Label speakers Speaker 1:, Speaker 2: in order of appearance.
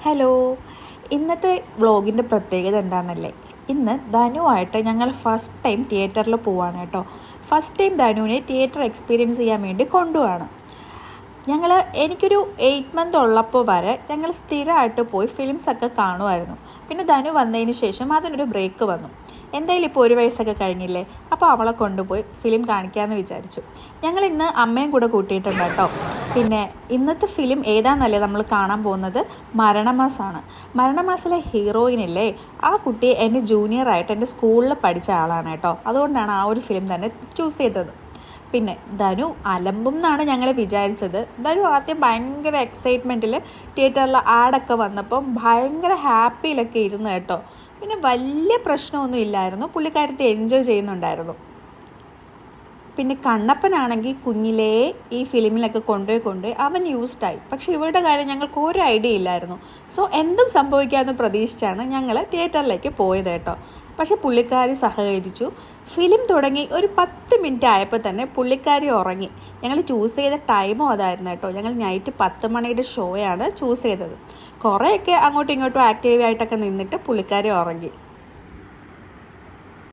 Speaker 1: Hello, ഇന്നത്തെ വ്ളോഗിൻ്റെ പ്രത്യേകത എന്താണെന്നല്ലേ? ഇന്ന് ധനുവായിട്ട് ഞങ്ങൾ ഫസ്റ്റ് ടൈം തിയേറ്ററിൽ പോവാണ് കേട്ടോ. ഫസ്റ്റ് ടൈം ധനുവിനെ തിയേറ്റർ എക്സ്പീരിയൻസ് ചെയ്യാൻ വേണ്ടി കൊണ്ടുപോവാണ്. എനിക്കൊരു 8 മന്ത് ഉള്ളപ്പോൾ വരെ ഞങ്ങൾ സ്ഥിരമായിട്ട് പോയി ഫിലിംസൊക്കെ കാണുമായിരുന്നു. പിന്നെ ധനു വന്നതിന് ശേഷം അതിനൊരു ബ്രേക്ക് വന്നു. എന്തായാലും ഇപ്പോൾ 1 വയസ്സൊക്കെ കഴിഞ്ഞില്ലേ, അപ്പോൾ അവളെ കൊണ്ടുപോയി ഫിലിം കാണിക്കാമെന്ന് വിചാരിച്ചു. ഞങ്ങൾ ഇന്ന് അമ്മയും കൂടെ കൂട്ടിയിട്ടുണ്ട് കേട്ടോ. പിന്നെ ഇന്നത്തെ ഫിലിം ഏതാണെന്നല്ലേ നമ്മൾ കാണാൻ പോകുന്നത്? മരണമാസമാണ്. മരണമാസിലെ ഹീറോയിനില്ലേ, ആ കുട്ടി എൻ്റെ ജൂനിയറായിട്ട് എൻ്റെ സ്കൂളിൽ പഠിച്ച ആളാണ് കേട്ടോ. അതുകൊണ്ടാണ് ആ ഒരു ഫിലിം തന്നെ ചൂസ് ചെയ്തത്. പിന്നെ ധനു അലമ്പും എന്നാണ് ഞങ്ങൾ വിചാരിച്ചത്. ധനു ആദ്യം ഭയങ്കര എക്സൈറ്റ്മെൻറ്റിൽ തിയേറ്ററിൽ ആഡൊക്കെ വന്നപ്പം ഭയങ്കര ഹാപ്പിയിലൊക്കെ ഇരുന്ന് കേട്ടോ. പിന്നെ വലിയ പ്രശ്നമൊന്നും ഇല്ലായിരുന്നു, പുള്ളിക്കാരത്തെ എൻജോയ് ചെയ്യുന്നുണ്ടായിരുന്നു. പിന്നെ കണ്ണപ്പനാണെങ്കിൽ കുഞ്ഞിലേ ഈ ഫിലിമിലൊക്കെ കൊണ്ടുപോയി അവൻ യൂസ്ഡായി. പക്ഷേ ഇവരുടെ കാര്യം ഞങ്ങൾക്ക് ഒരു ഐഡിയ ഇല്ലായിരുന്നു. സോ എന്തും സംഭവിക്കാമെന്ന് പ്രതീക്ഷിച്ചാണ് ഞങ്ങൾ തിയേറ്ററിലേക്ക് പോയത് കേട്ടോ. പക്ഷേ പുള്ളിക്കാരി സഹകരിച്ചു. ഫിലിം തുടങ്ങി ഒരു 10 മിനിറ്റ് ആയപ്പോൾ തന്നെ പുള്ളിക്കാരി ഉറങ്ങി. ഞങ്ങൾ ചൂസ് ചെയ്ത ടൈമും അതായിരുന്നു കേട്ടോ. ഞങ്ങൾ നൈറ്റ് 10 മണിയുടെ ഷോയാണ് ചൂസ് ചെയ്തത്. കുറേയൊക്കെ അങ്ങോട്ടും ഇങ്ങോട്ടും ആക്റ്റീവായിട്ടൊക്കെ നിന്നിട്ട് പുള്ളിക്കാരി ഉറങ്ങി.